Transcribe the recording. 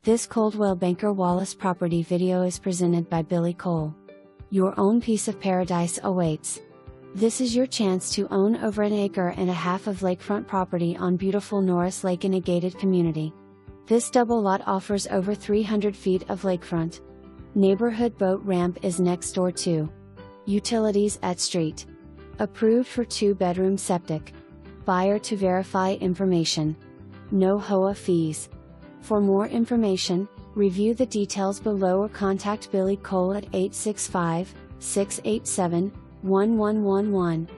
This Coldwell Banker Wallace property video is presented by Billie Cole. Your own piece of paradise awaits. This is your chance to own over an acre and a half of lakefront property on beautiful Norris Lake in a gated community. This double lot offers over 300 feet of lakefront. Neighborhood boat ramp is next door too. Utilities at street. Approved for 2-bedroom septic. Buyer to verify information. No HOA fees. For more information, review the details below or contact Billie Cole at 865-687-1111.